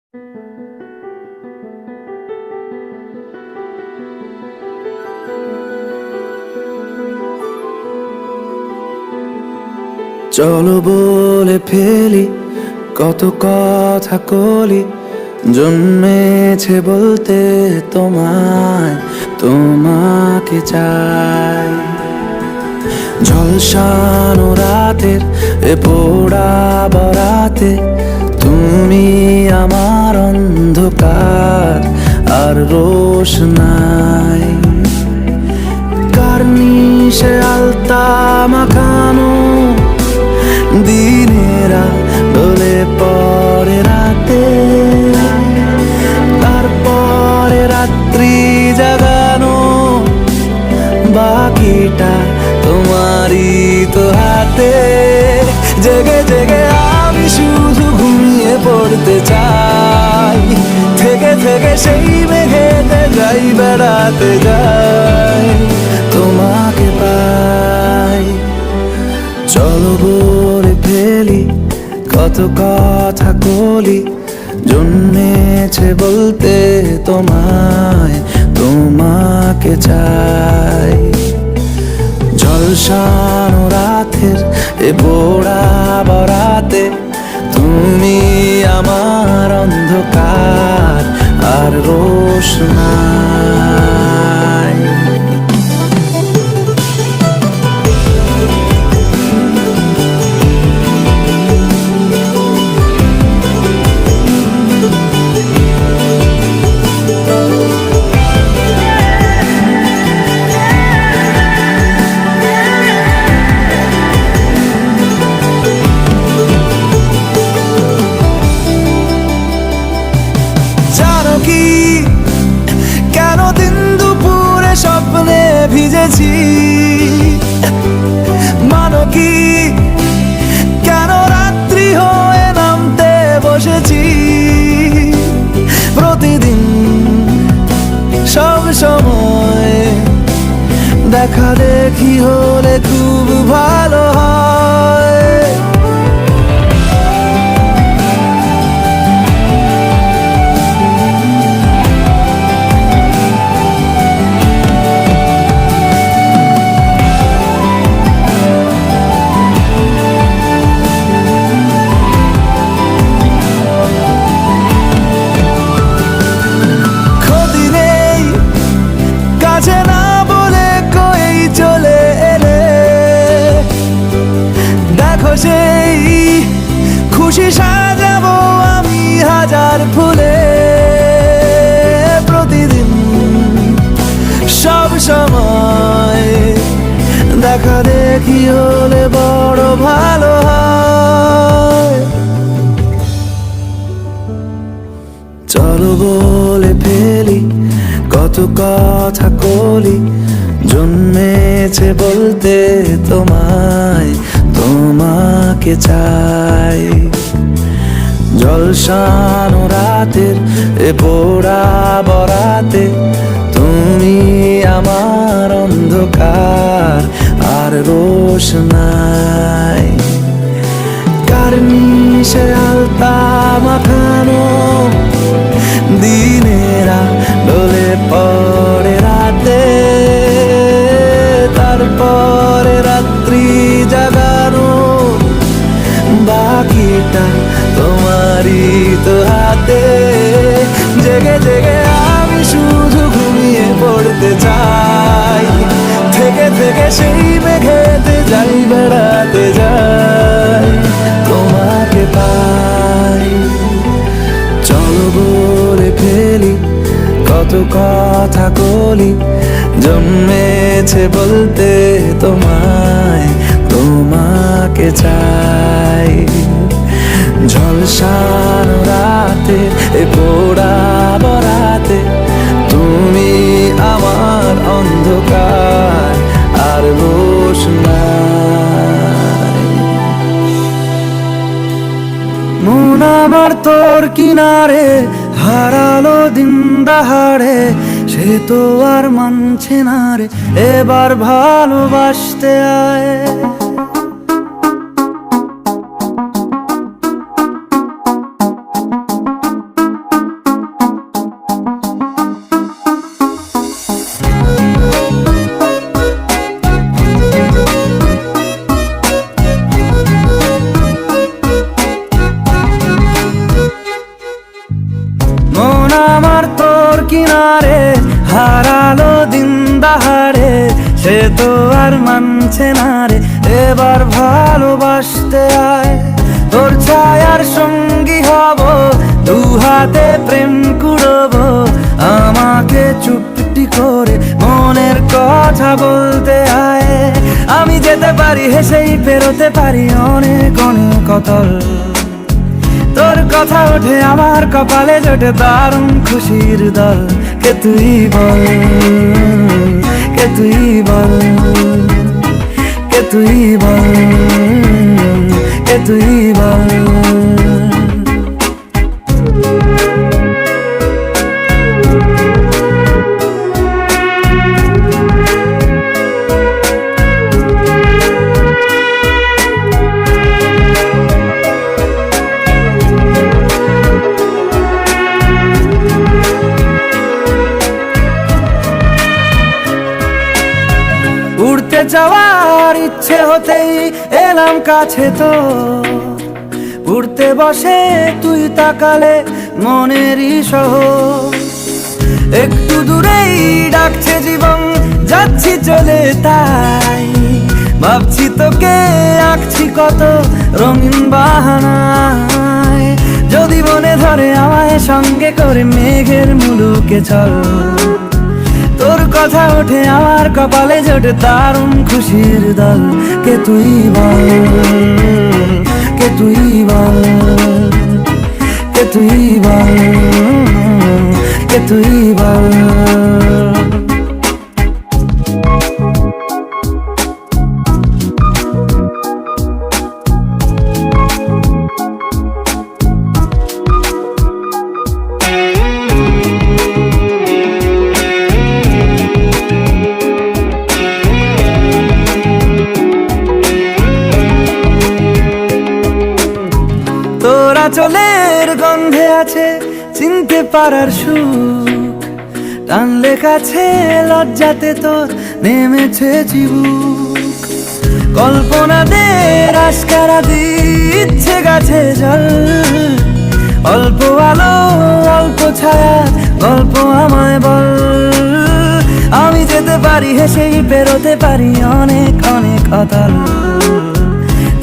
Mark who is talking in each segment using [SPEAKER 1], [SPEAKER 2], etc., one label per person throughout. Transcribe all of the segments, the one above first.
[SPEAKER 1] চলো বলে ফেলি কত কথা কলি, জন্মেছে বলতে তোমায়, তোমাকে চাই। ঝলসানো রাতের এ পোড়া বরাতে তুমি আমার অন্ধকার আর রোশনাই। কার্নিশে আলতা মাখানো দিনেরা ডলে পরে রাতে, তারপরে রাত্রি জাগানো বাকিটা তোমারই তো হাতে। জেগে জেগে আমি শুধু ঘুমিয়ে পড়তে চাই, থেকে থেকে সেই মেঘেতে যাই বেড়াতে যাই, তোমাকে পাই। চলো বলে ফেলি কত কথা কলি, জন্মেছে বলতে তোমায়, তোমাকে চাই। ঝলসানো রাতের এ পোড়া বরাতে তুমি আমার অন্ধকার আর রোশনাই। কেন দিন দুপুরে স্বপ্নে ভিজেছি, মানো কি কেন রাত্রি হয়ে নামতে বসেছি। প্রতিদিন সব সময় দেখা দেখি হলে খুব ভালো হয়। সেই খুশি সাজাবো আমি হাজার ফুলে, প্রতিদিন সব সময় দেখা দেখি হলে বড় ভালো হয়। চলো বলে ফেলি কত কথা কলি, জন্মেছে বলতে তোমায়, তোমাকে চাই। ঝলসানো রাতের এ পোড়া বরাতে তুমি আমার অন্ধকার আর রোশনাই। কার্নিশে আলতা মাখানো দিনেরা ডলে পড়ে রাতে, তারপরে রাত্রি জাগানো বাকিটা তোমারই তো হাতে। জেগে জেগে আমি শুধু ঘুমিয়ে পড়তে চাই, থেকে থেকে সেই মেঘেতে যাই বেড়াতে যাই, তোমাকে পাই। চলো বলে ফেলি কত কথা কলি, জন্মেছে বলতে তোমায়, তোমাকে চাই। ঝলসানো রাতে এ পোড়া বরাতে তুমি আমার অন্ধকার আর রোশনাই। মন আমার তোর কিনারে হারালো দিন দাহাড়ে, সে তো আর মানছে না রে, এবার ভালোবাসতে আয়। হারালো দিন দাহাড়ে, সে তো আর মানছে না রে। এবার ভালোবাসতে আয়, তোর ছায়ার সঙ্গী হব, দু হাতে প্রেম কুড়বো। আমাকে চুপটি করে মনের কথা বলতে আয়। আমি যেতে পারি হেসেই, পেরোতে পারি অনেক অনেক অতল। তোর কথা ওঠে আমার কপালে, জোটে দারুণ খুশির দল। কে তুই বল, কে তুই বল, কে তুই বল, কে তুই বল। উড়তে যাওয়ার ইচ্ছে হতেই এলাম কাছে তো, উড়তে বসে তুই তাকালে মনেরই শহর। একটু দূরেই ডাকছে জীবন, যাচ্ছি চলে তাই ভাবছি তোকে আঁকছি কত রঙিন বাহানায়। যদি মনে ধরে আমায় সঙ্গে করে মেঘের মুলুকে চল। তোর কথা ওঠে আমার কপালে, জোটে দারুণ খুশির দল। কে তুই বল, কে তুই বল, কে তুই বল, কে তুই বল। তোরা চলের গন্ধে আছে চিনতে পারার সুখ, টানলে কাছে লজ্জাতে তোর নেমেছে চিবুক। কল্পনাদের আস্কারা দিচ্ছে গাছে জল, অল্প আলো অল্প ছায়া গল্প আমায় বল। আমি যেতে পারি হেসেই, পেরোতে পারি অনেক অনেক অতল।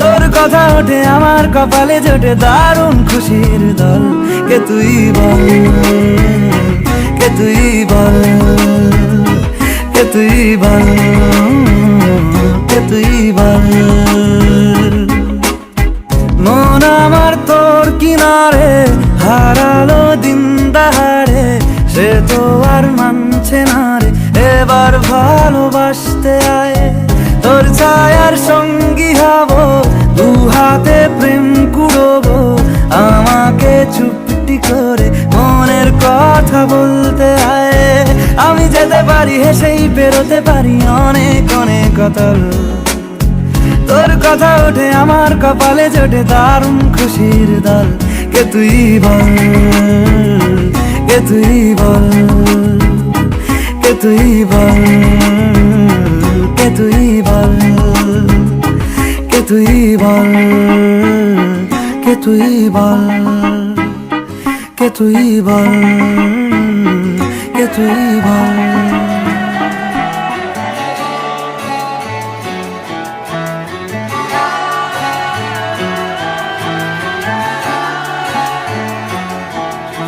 [SPEAKER 1] তোর কথা ওঠে আমার কপালে, জোটে দারুণ খুশির দল। কে তুই বল, কে তুই বল, কে তুই বল, কে তুই বল। মন আমার তোর কিনারে, হারালো দিন দাহাড়ে, সে তো আর মানছে না রে। এবার ভালোবাসতে আয়, তোর ছায়ার সঙ্গী হব, দু হাতে প্রেম কুড়বো। আমাকে চুপটি করে মনের কথা বলতে আয়। আমি যেতে পারি হেসেই, পেরোতে পারি অনেক অনেক অতল। তোর কথা ওঠে আমার কপালে, জোটে দারুণ খুশির দল। কে তুই বল, কে তুই বল, কে তুই বল, কে তুই বল, কে তুই বল, কে তুই বল, কে তুই বল, কে তুই বল।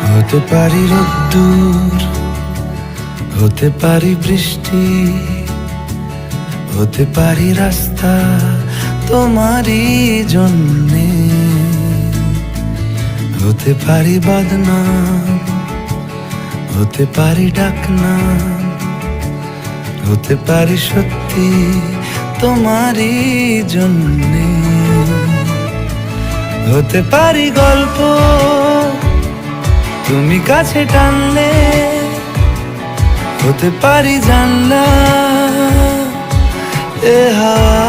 [SPEAKER 1] হতে পারি রোদ্দুর, হতে পারি বৃষ্টি, হতে পারি রাস্তা তোমারই জন্যে। হতে পারি বদনাম, হতে পারি ডাকনাম, হতে পারি সত্যি তোমারই জন্যে। হতে পারি গল্প তুমি কাছে টানলে, হতে পারি জানলা এ হাওয়া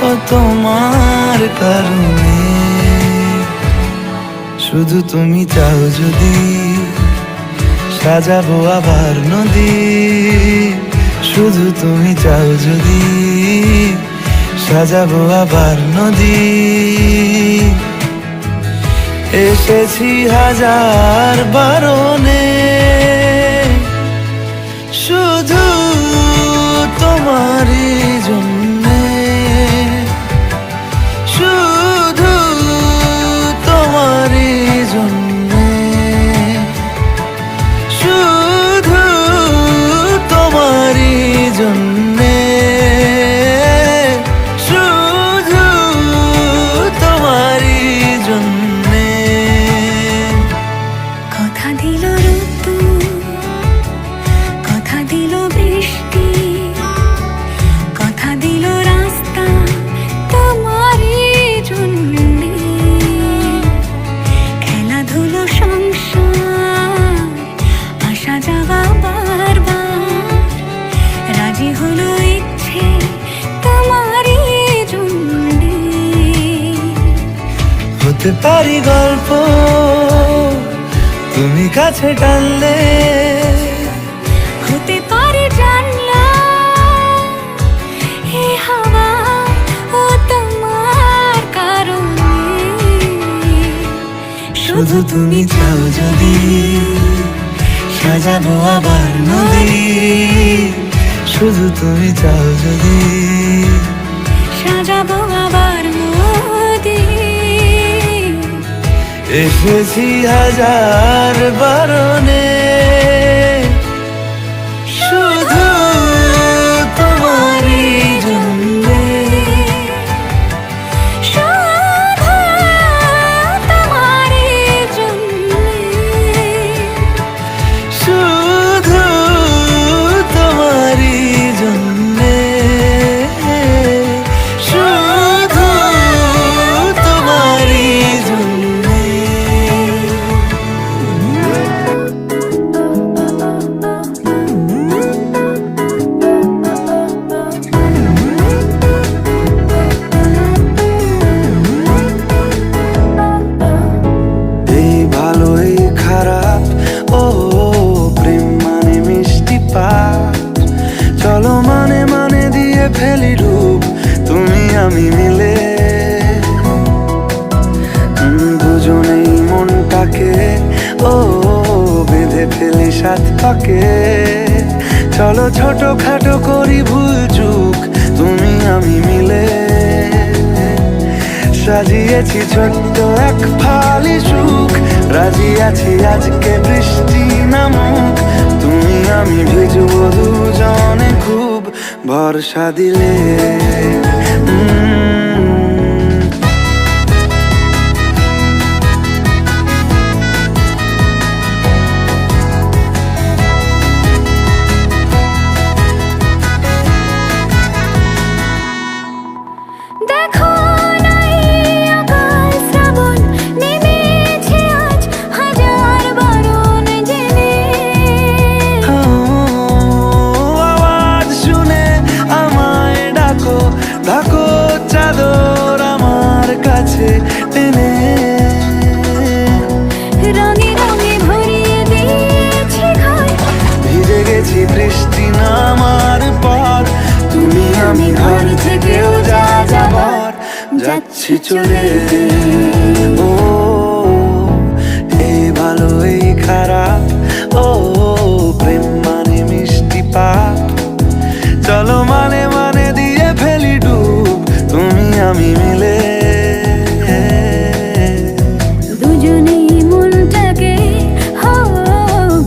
[SPEAKER 1] ও তোমার কারণে। শুধু তুমি চাও যদি, সাজাবো আবার নদী। শুধু তুমি চাও যদি, সাজাবো আবার নদী। এসেছি হাজার বারণে, হতে পারি গল্প তুমি কাছে টানলে,
[SPEAKER 2] হতে পারে জানলা হে হাওয়া ও তোমার কারণে।
[SPEAKER 1] শুধু তুমি চাও যদি সাজাবো আবার নদী, শুধু তুমি চাও যদি
[SPEAKER 2] সাজাবো আবার নদী।
[SPEAKER 1] এসেছি হাজার বারণে, শুধু তোমারই জন্যে,
[SPEAKER 2] শুধু তোমারই জন্যে,
[SPEAKER 1] শুধু তোমারই জন্যে, শুধু তোমারই জন্যে। এই ভালো এই খারাপ, ও প্রেম মানে মিষ্টি পাঠ। চলো মানে মানে দিয়ে ফেলি রূপ তুমি আমি মিলে, দুজনেই মনটাকে ও বেঁধে ফেলি সাত পাকে। চলো ছোট খাটো করি ভুল চুক তুমি আমি মিলে, সাজিয়েছি ছোট্ট এক ফালি সুখ। রাজি আছি আজকে বৃষ্টি নামুক, তুমি আমি ভিজবো দুজনে খুব ভরসা দিলে।
[SPEAKER 2] দেখো নাই আকাল শ্রাবণ নেমেছে আজ হাজার বারণ জেনে।
[SPEAKER 1] আওয়াজ শুনে আমায় ডাকো, ডাকো চাদর আমার কাছে টেনে।
[SPEAKER 2] রঙে রঙে ভরিয়ে দিয়েছি ঘর,
[SPEAKER 1] ভিজে গেছি বৃষ্টি নামার পর, তুমি আমি ঘর থেকেও যা যাবার যাচ্ছি চলে। ও এই ভালো এই খারাপ, ও প্রেম মানে মিষ্টি পাপ। চলো মানে মানে দিয়ে ফেলি ডুব তুমি আমি মিলে,
[SPEAKER 2] দুজনেই মনটাকে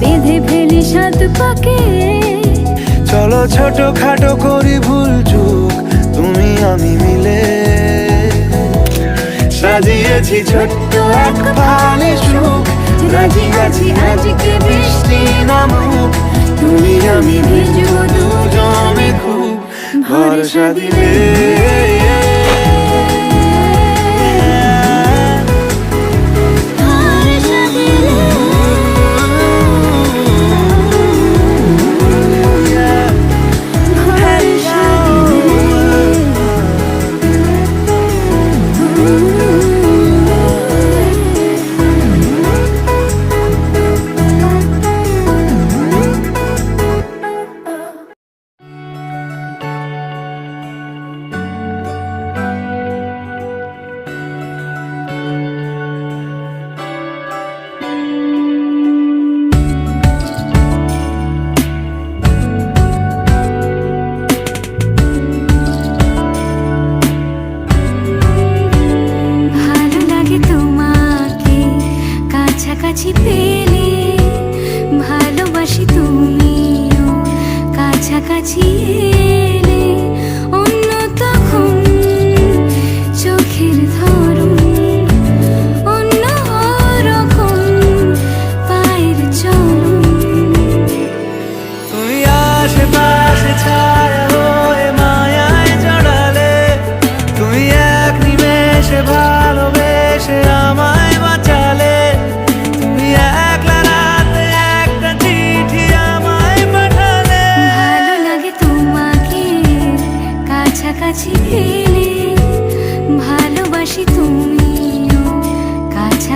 [SPEAKER 2] বেঁধে ফেলি সাত পাকে।
[SPEAKER 1] চলো ছোট খাটো করি ভুল চুক তুমি আমি মিলে, সাজিয়েছি ছোট্ট এক ফালি সুখ। রাজি আছি আজকে বৃষ্টি নামুক, তুমি আমি ভিজবো দুজনে খুব ভরসা দিলে।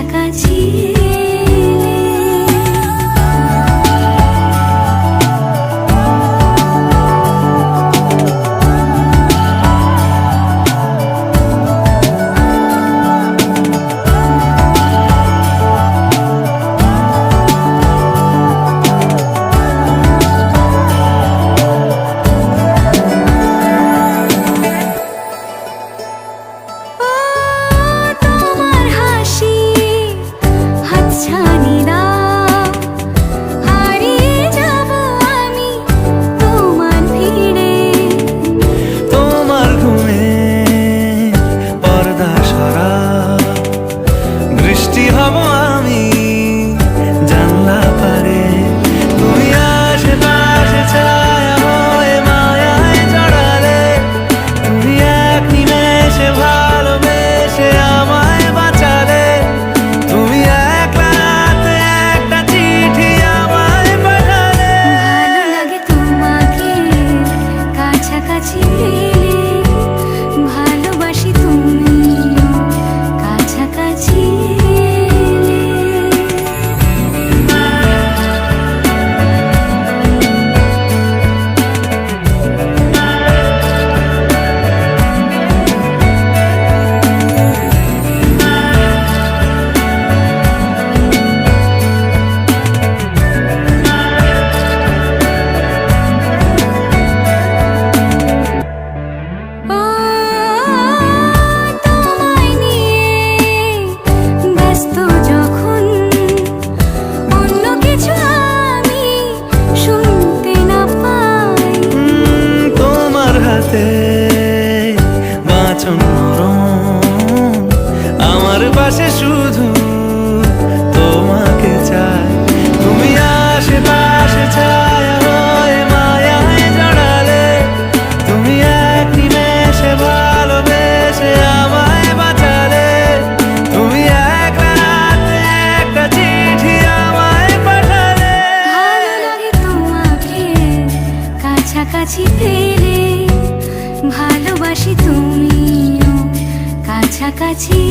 [SPEAKER 2] কাছাকাছি
[SPEAKER 1] বাঁচন আমার পাশে শুধু তোমাকে চাই তুমি আশেপাশে ছায়া হয়ে মায়ায় জড়ালে তুমি এক নিমেষে ভালোবেসে আমায় বাঁচালে তুমি এক রাতে একটা চিঠি আমায় পাঠালে
[SPEAKER 2] ভালো লাগে তোমাকে কাছাকাছি পেলে ভালোবাসি তুমিও কাছাকাছি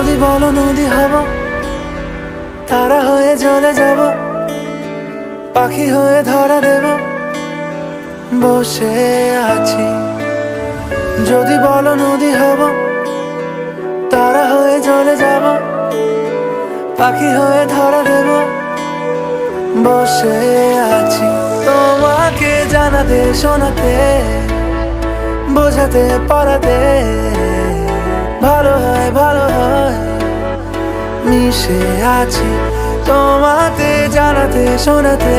[SPEAKER 1] যদি বলো নদী হব তারা হয়ে চলে যাব পাখি হয়ে ধরা দেব বসে আছি যদি বলো নদী হব তারা হয়ে চলে যাব পাখি হয়ে ধরা দেব বসে আছি তোমাকে জানাতে শোনাতে বোঝাতে পড়াতে ভালো হয় মিশে আছি তোমাকে জানাতে শোনাতে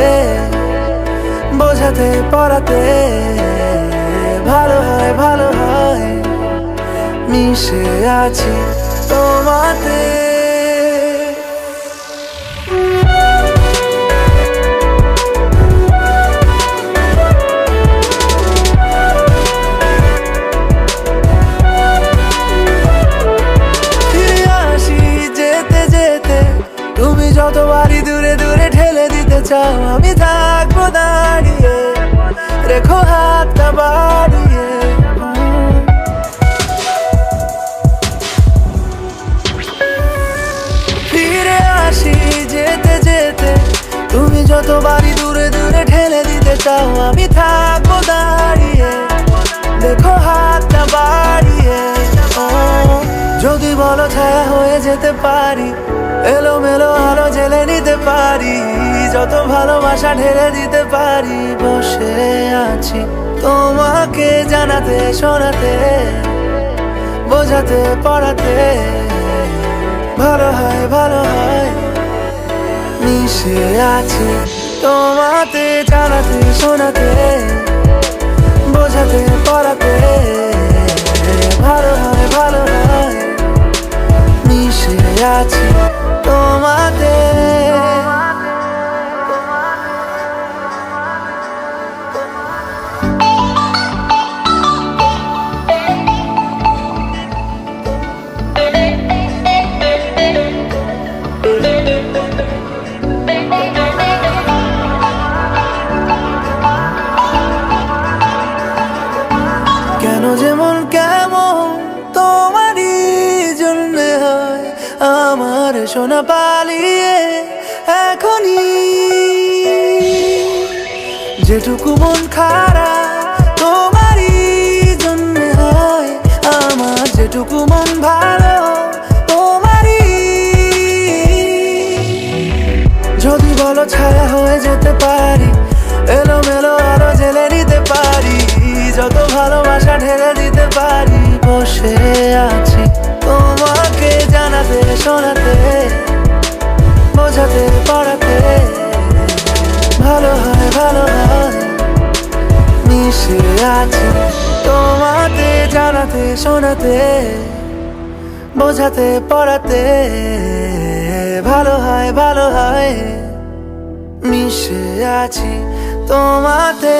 [SPEAKER 1] বোঝাতে পড়াতে ভালো হয় মিশে আছি তোমাতে যতবারই দূরে দূরে ঠেলে দিতে চাও আমি থাকবো দাঁড়িয়ে রেখো হাতটা বাড়িয়ে ফিরে আসি যেতে যেতে তুমি যতবারই দূরে দূরে ঠেলে দিতে চাও আমি থাকবো দাঁড়িয়ে দেখো হাতটা বাড়িয়ে যদি বলো ছায়া হয়ে যেতে পারি এলোমেলো আলো জেলে নিতে পারি যত ভালোবাসা ঢেলে দিতে পারি বসে আছি তোমাকে জানাতে শোনাতে বোঝাতে পড়াতে ভালো হয় ভালো হয়। মিশে আছি তোমাতে জানাতে শোনাতে বোঝাতে পড়াতে ভালো হয় ভালো হয়। মিশে আছি তোমাতে। কেন যেমন কেমন তোমারই জন্য হয় আমার সোনা পালিয়ে এখনই। যেটুকু মন খারাপ তোমারই জন্য হয় আমার, যেটুকু মন ভালো তোমারই। যদি বলো ছায়া হয়ে যেতে পারি, এলোমেলো আলো জেলে নিতে পারি, যত ভালোবাসা ঢেলে দিতে পারি। বসে আছি তোমাকে জানাতে শোনাতে বোঝাতে পড়াতে ভালো হয় ভালো হয়। মিশে আছি তোমাতে জানাতে শোনাতে বোঝাতে পড়াতে ভালো হয় ভালো হয়। মিশে আছি তোমাতে।